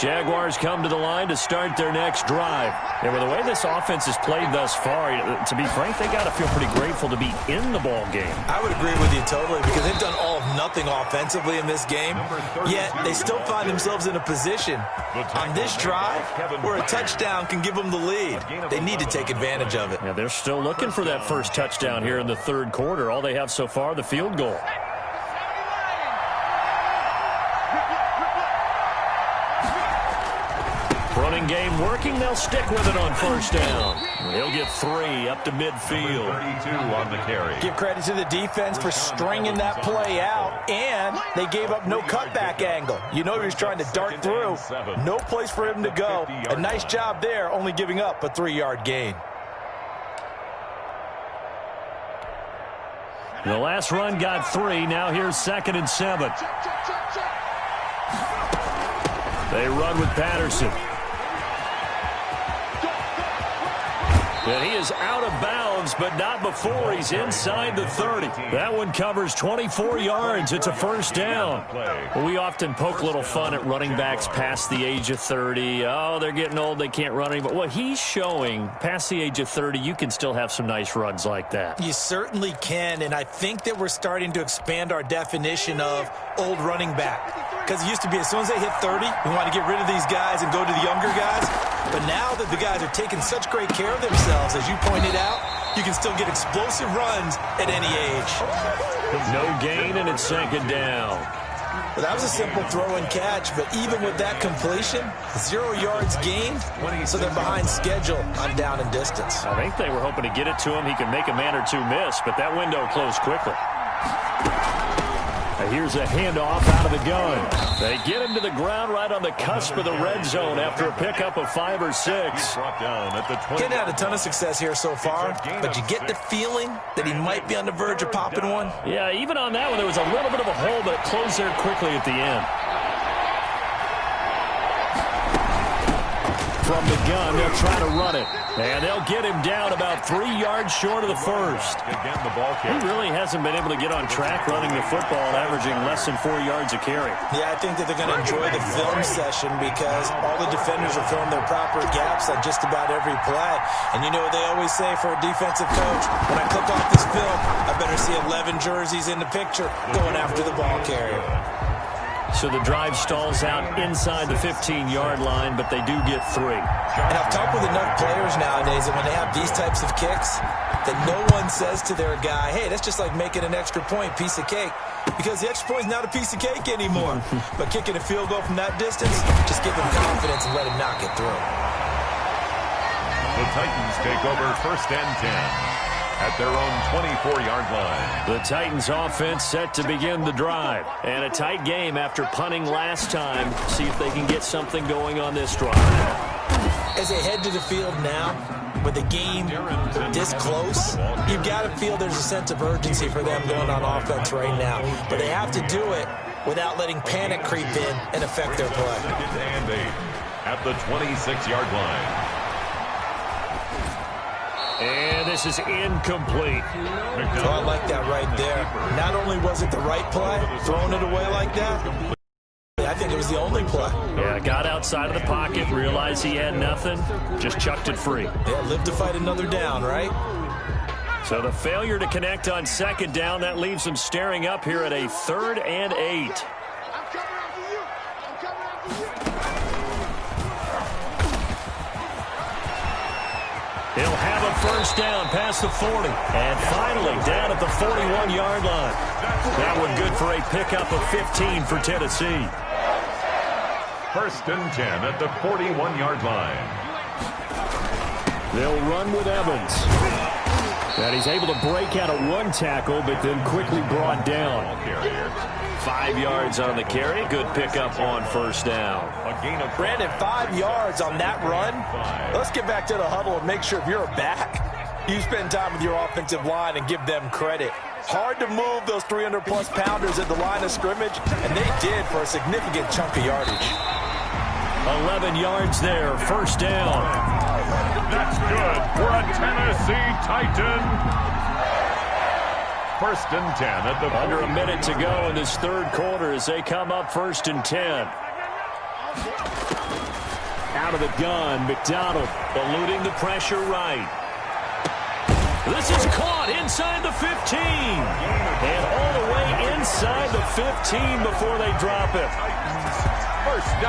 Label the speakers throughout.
Speaker 1: Jaguars come to the line to start their next drive. And with the way this offense has played thus far, to be frank, they got to feel pretty grateful to be in the ball game.
Speaker 2: I would agree with you totally, because they've done all of nothing offensively in this game, yet they still find themselves in a position on this drive where a touchdown can give them the lead. They need to take advantage of it.
Speaker 1: Yeah, they're still looking for that first touchdown here in the third quarter. All they have so far, the field goal. Running game working. They'll stick with it on first down. He'll get 3 up to midfield.
Speaker 3: 32 on the carry.
Speaker 2: Give credit to the defense for stringing that play out, and they gave up no cutback angle. You know he was trying to dart through. No place for him to go. A nice job there, only giving up a 3-yard gain.
Speaker 1: The last run got 3. Now here's 2nd and 7. They run with Patterson. And he is out of bounds, but not before he's inside the 30. That one covers 24 yards. It's a first down. Well, we often poke a little fun at running backs past the age of 30. Oh, they're getting old. They can't run anymore. Well, he's showing past the age of 30, you can still have some nice runs like that.
Speaker 2: You certainly can, and I think that we're starting to expand our definition of old running back. Because it used to be as soon as they hit 30, we want to get rid of these guys and go to the younger guys. But now that the guys are taking such great care of themselves, as you pointed out, you can still get explosive runs at any age.
Speaker 1: No gain, and it's 2nd down.
Speaker 2: Well, that was a simple throw and catch, but even with that completion, 0 yards gained, so they're behind schedule on down and distance.
Speaker 1: I think they were hoping to get it to him. He can make a man or two miss, but that window closed quickly. Here's a handoff out of the gun. They get him to the ground right on the cusp of the red zone after a pickup of 5 or 6.
Speaker 2: Getting had a ton of success here so far, but you get the feeling that he might be on the verge of popping one.
Speaker 1: Yeah, even on that one, there was a little bit of a hole, but it closed there quickly at the end. From the gun, they'll try to run it. And they'll get him down about 3 yards short of the first. He really hasn't been able to get on track running the football, averaging less than 4 yards a carry.
Speaker 2: Yeah, I think that they're going to enjoy the film session because all the defenders are filling their proper gaps on just about every play. And you know what they always say for a defensive coach? When I click off this film, I better see 11 jerseys in the picture going after the ball carrier.
Speaker 1: So the drive stalls out inside the 15-yard line, but they do get 3.
Speaker 2: And I've talked with enough players nowadays that when they have these types of kicks, that no one says to their guy, hey, that's just like making an extra point, piece of cake. Because the extra point is not a piece of cake anymore. But kicking a field goal from that distance, just give him confidence and let him knock it through.
Speaker 3: The Titans take over 1st and 10. At their own 24-yard line.
Speaker 1: The Titans offense set to begin the drive. And a tight game after punting last time. See if they can get something going on this drive.
Speaker 2: As they head to the field now, with the game this close, you've got to feel there's a sense of urgency for them going on offense right now. But they have to do it without letting panic creep in and affect their play.
Speaker 3: 2nd and 8 at the 26-yard line.
Speaker 1: And this is incomplete.
Speaker 2: Oh, I like that right there. Not only was it the right play, throwing it away like that, I think it was the only play.
Speaker 1: Yeah, got outside of the pocket, realized he had nothing, just chucked it free.
Speaker 2: Yeah, live to fight another down, right?
Speaker 1: So the failure to connect on 2nd down, that leaves them staring up here at a 3rd and 8. He'll have a first down past the 40. And finally down at the 41-yard line. That one good for a pickup of 15 for Tennessee.
Speaker 3: 1st and 10 at the 41-yard line.
Speaker 1: They'll run with Evans. And he's able to break out of one tackle, but then quickly brought down. 5 yards on the carry. Good pickup on first down.
Speaker 2: Brandon, 5 yards on that run. Let's get back to the huddle and make sure if you're a back, you spend time with your offensive line and give them credit. Hard to move those 300-plus pounders at the line of scrimmage, and they did for a significant chunk of yardage.
Speaker 1: 11 yards there, first down.
Speaker 3: That's good for a Tennessee Titan. 1st and 10 at the
Speaker 1: under a minute to go in this third quarter as they come up 1st and 10. Out of the gun, McDonald eluding the pressure right. This is caught inside the 15. And all the way inside the 15 before they drop it.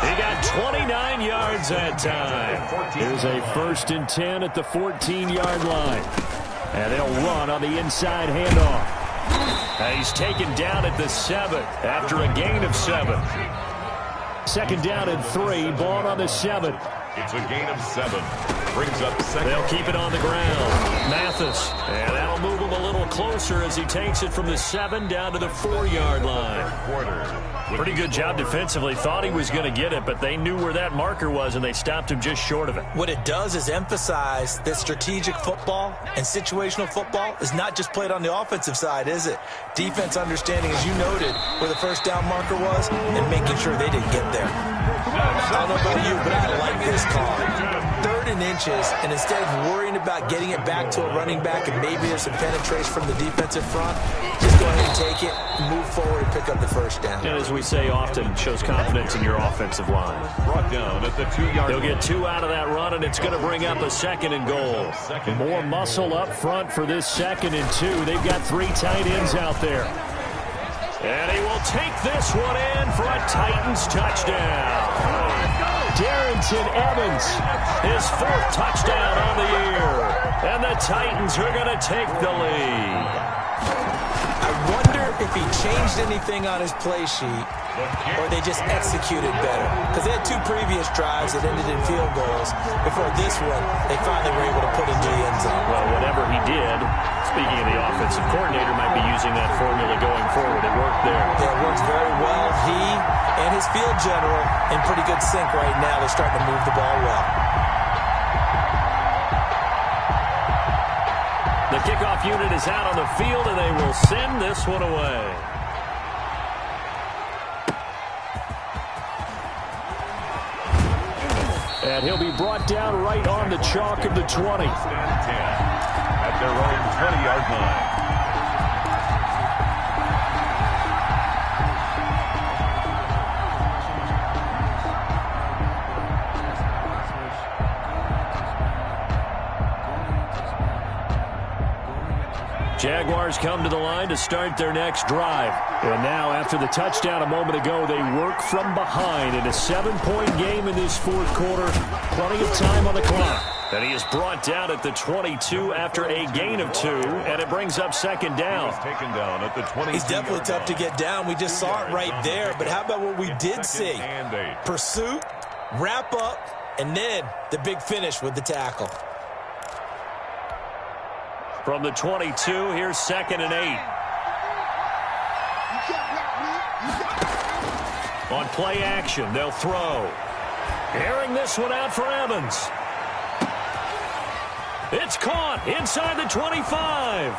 Speaker 1: He got 29 yards that time. Here's a 1st and 10 at the 14-yard line. And they'll run on the inside handoff. And he's taken down at the 7 after a gain of 7. 2nd down and 3, ball on the 7.
Speaker 3: It's a gain of 7. Brings up 2nd.
Speaker 1: They'll keep it on the ground. Mathis. And that'll move him a little closer as he takes it from the 7 down to the 4-yard line. Pretty good job defensively. Thought he was going to get it, but they knew where that marker was, and they stopped him just short of it.
Speaker 2: What it does is emphasize that strategic football and situational football is not just played on the offensive side, is it? Defense understanding, as you noted, where the 1st down marker was and making sure they didn't get there. I don't know about you, but I like this call. 3rd and inches, and instead of worrying about getting it back to a running back and maybe there's some penetration from the defensive front, just go ahead and take it, move forward, and pick up the 1st down.
Speaker 1: And as we say often, shows confidence in your offensive line.
Speaker 3: Brought down at the 2-yard line.
Speaker 1: They'll get 2 out of that run, and it's going to bring up a 2nd and goal. More muscle up front for this 2nd and 2. They've got 3 tight ends out there. And he will take this one in for a Titans touchdown. Darrington Evans, his 4th touchdown on the year. And the Titans are going to take the lead.
Speaker 2: I wonder if he changed anything on his play sheet or they just executed better. Because they had 2 previous drives that ended in field goals. Before this one, they finally were able to put into the end zone.
Speaker 1: Well, whatever he did, speaking of the offensive coordinator, might be using that formula going forward. It worked there.
Speaker 2: Yeah, it works very well. He and his field general in pretty good sync right now. They're starting to move the ball well.
Speaker 1: The kickoff unit is out on the field, and they will send this one away. And he'll be brought down right on the chalk of the 20.
Speaker 3: At their own 20-yard line.
Speaker 1: Jaguars come to the line to start their next drive. And now, after the touchdown a moment ago, they work from behind in a 7-point game in this 4th quarter. Plenty of time on the clock. And he is brought down at the 22 after a gain of 2, and it brings up 2nd down.
Speaker 3: He's taken down at the 22.
Speaker 2: He's definitely tough to get down. We just saw it right there. But how about what we did see? Pursuit, wrap up, and then the big finish with the tackle.
Speaker 1: From the 22, here's 2nd and 8. On play action, they'll throw. Airing this one out for Evans. It's caught inside the 25.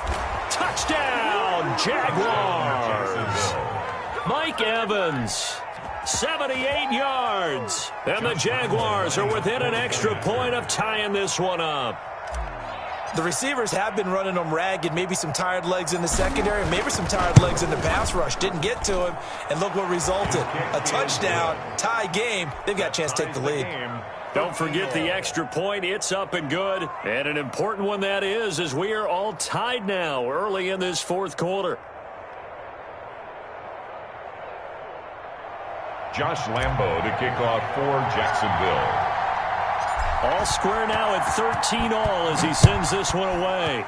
Speaker 1: Touchdown, Jaguars. Mike Evans, 78 yards. And the Jaguars are within an extra point of tying this one up.
Speaker 2: The receivers have been running them ragged. Maybe some tired legs in the secondary, maybe some tired legs in the pass rush. Didn't get to him, and look what resulted. A touchdown, tie game. They've got a chance to take the lead.
Speaker 1: Don't forget the extra point. It's up and good. And an important one that is, as we are all tied now early in this 4th quarter.
Speaker 3: Josh Lambo to kick off for Jacksonville.
Speaker 1: All square now at 13 all as he sends this one away.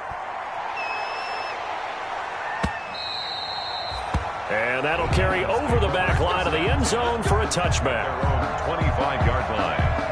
Speaker 1: And that'll carry over the back line of the end zone for a touchback.
Speaker 3: 25-yard line.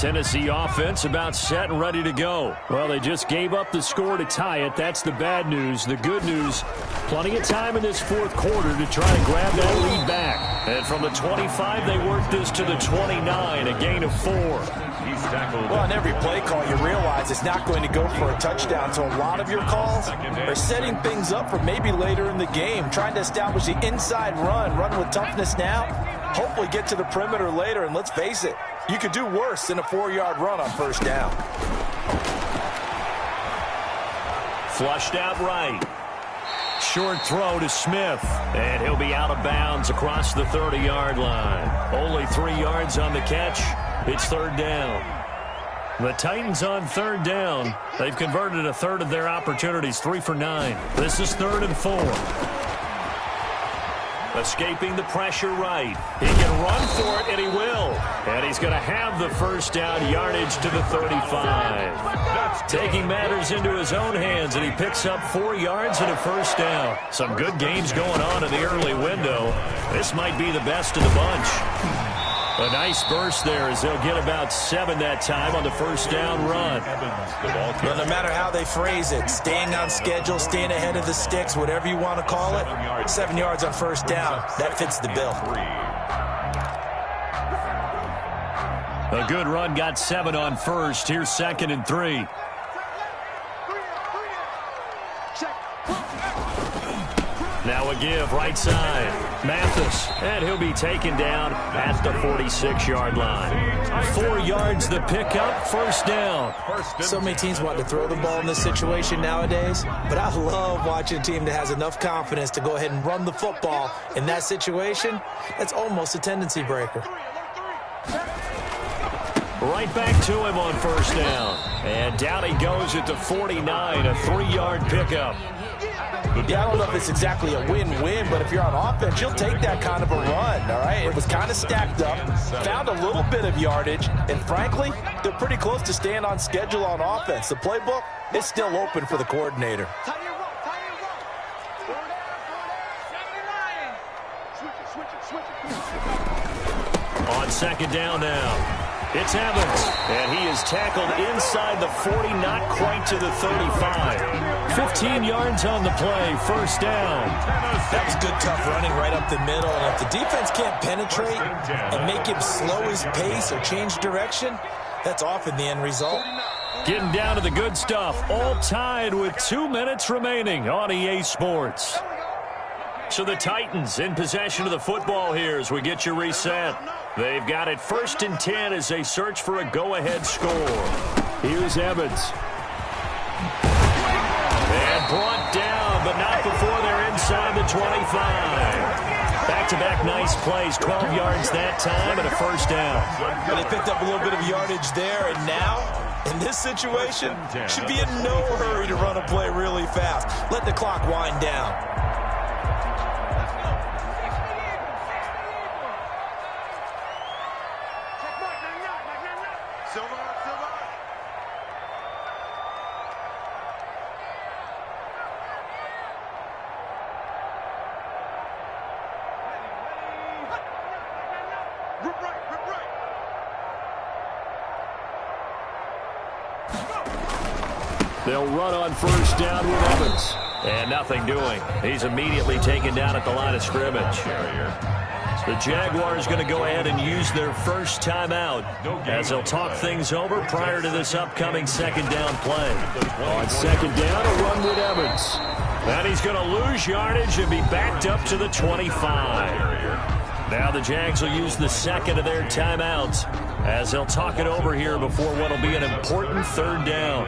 Speaker 1: Tennessee offense about set and ready to go. Well, they just gave up the score to tie it. That's the bad news. The good news, plenty of time in this 4th quarter to try to grab that lead back. And from the 25, they work this to the 29, a gain of 4.
Speaker 3: He's tackled.
Speaker 2: Well, on every play call, you realize it's not going to go for a touchdown. So a lot of your calls are setting things up for maybe later in the game, trying to establish the inside run with toughness now. hopefully get to the perimeter later, and let's face it, you could do worse than a 4-yard run on first down.
Speaker 1: Flushed out right. Short throw to Smith, and he'll be out of bounds across the 30-yard line. Only 3 yards on the catch. It's third down. The Titans on third down. They've converted a third of their opportunities, 3 for 9. This is 3rd and 4. Escaping the pressure right. He can run for it, and he will. And he's going to have the first down, yardage to the 35. Taking matters into his own hands, and he picks up 4 yards and a first down. Some good games going on in the early window. This might be the best of the bunch. A nice burst there as they'll get about 7 that time on the first down run.
Speaker 2: Well, no matter how they phrase it, staying on schedule, staying ahead of the sticks, whatever you want to call it, 7 yards on first down, that fits the bill.
Speaker 1: A good run got 7 on first. Here's 2nd and 3. Now a give right side. Mathis, and he'll be taken down at the 46-yard line. 4 yards the pickup, first down.
Speaker 2: So many teams want to throw the ball in this situation nowadays, but I love watching a team that has enough confidence to go ahead and run the football. In that situation, that's almost a tendency breaker.
Speaker 1: Right back to him on first down. And down he goes at the 49, a 3-yard pickup.
Speaker 2: Yeah, I don't know if it's exactly a win-win, but if you're on offense, you'll take that kind of a run, all right? It was kind of stacked up, found a little bit of yardage, and frankly, they're pretty close to staying on schedule on offense. The playbook is still open for the coordinator.
Speaker 1: On second down now. It's Evans, and he is tackled inside the 40, not quite to the 35. 15 yards on the play, first down.
Speaker 2: That was good, tough running right up the middle, and if the defense can't penetrate and make him slow his pace or change direction, that's often the end result.
Speaker 1: Getting down to the good stuff, all tied with 2 minutes remaining on EA Sports. So the Titans in possession of the football here as we get you reset. They've got it 1st and 10 as they search for a go-ahead score. Here's Evans. And brought down, but not before they're inside the 25. Back-to-back nice plays, 12 yards that time and a first down.
Speaker 2: But they picked up a little bit of yardage there, and now, in this situation, should be in no hurry to run a play really fast. Let the clock wind down.
Speaker 1: They'll run on first down with Evans. And nothing doing. He's immediately taken down at the line of scrimmage. The Jaguars going to go ahead and use their first timeout as they'll talk things over prior to this upcoming second down play. On second down, a run with Evans. And he's going to lose yardage and be backed up to the 25. Now the Jags will use the second of their timeouts as they'll talk it over here before what will be an important third down.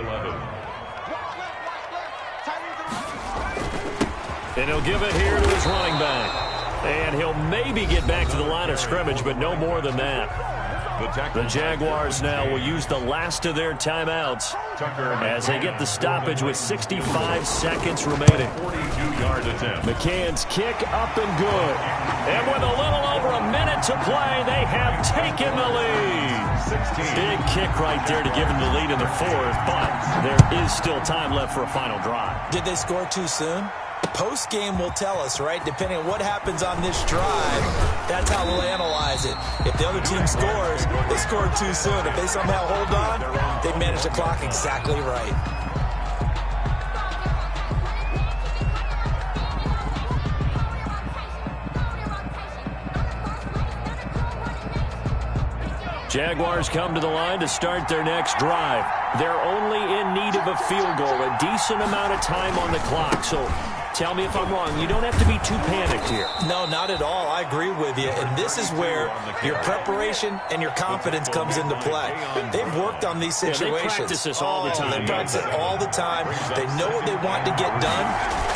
Speaker 1: And he'll give it here to his running back. And he'll maybe get back to the line of scrimmage, but no more than that. The Jaguars now will use the last of their timeouts as they get the stoppage with 65 seconds remaining. McCann's kick up and good. And with a little over a minute to play, they have taken the lead. Big kick right there to give them the lead in the fourth, but there is still time left for a final drive.
Speaker 2: Did they score too soon? Post-game will tell us, right? Depending on what happens on this drive, that's how we'll analyze it. If the other team scores, they scored too soon. If they somehow hold on, they manage the clock exactly right.
Speaker 1: Jaguars come to the line to start their next drive. They're only in need of a field goal, a decent amount of time on the clock. So Tell me if I'm wrong. You don't have to be too panicked here.
Speaker 2: No, not at all. I agree with you. And this is where your preparation and your confidence comes into play. They've worked on these situations.
Speaker 1: They practice this all the time.
Speaker 2: They practice it all the time. They know what they want to get done.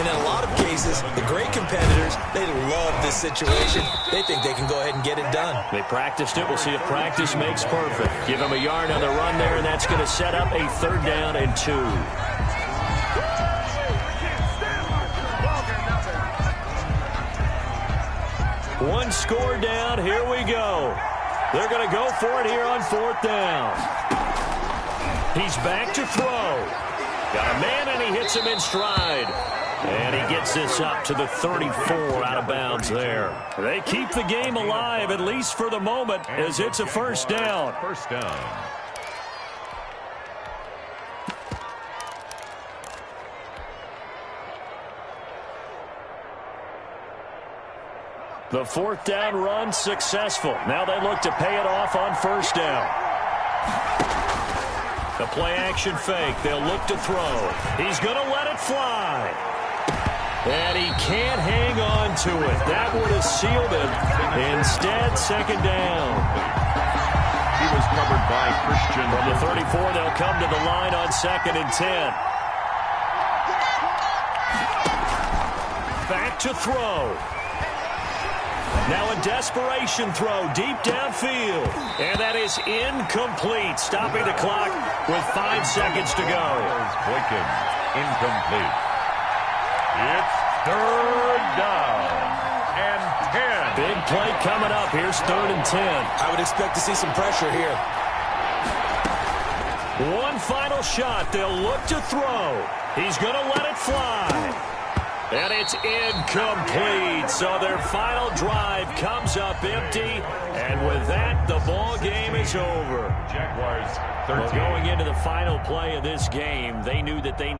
Speaker 2: And in a lot of cases, the great competitors, they love this situation. They think they can go ahead and get it done.
Speaker 1: They practiced it. We'll see if practice makes perfect. Give them a yard on the run there, and that's going to set up a 3rd down and 2. One score down. Here we go. They're going to go for it here on 4th down. He's back to throw. Got a man, and he hits him in stride. And he gets this up to the 34 out of bounds there. They keep the game alive, at least for the moment, as it's a 1st down.
Speaker 3: 1st down.
Speaker 1: The 4th down run successful. Now they look to pay it off on 1st down. The play action fake. They'll look to throw. He's going to let it fly. And he can't hang on to it. That would have sealed it. Instead, 2nd down.
Speaker 3: He was covered by Christian.
Speaker 1: From the 34, they'll come to the line on 2nd and 10. Back to throw. Now a desperation throw deep downfield. And that is incomplete. Stopping the clock with 5 seconds to go.
Speaker 3: Boykin, incomplete. It's 3rd down and 10.
Speaker 1: Big play coming up. Here's 3rd and 10.
Speaker 2: I would expect to see some pressure here.
Speaker 1: One final shot. They'll look to throw. He's going to let it fly. And it's incomplete. So their final drive comes up empty. And with that, the ball game is over.
Speaker 3: Jaguars 13.
Speaker 1: Well, going into the final play of this game, they knew that they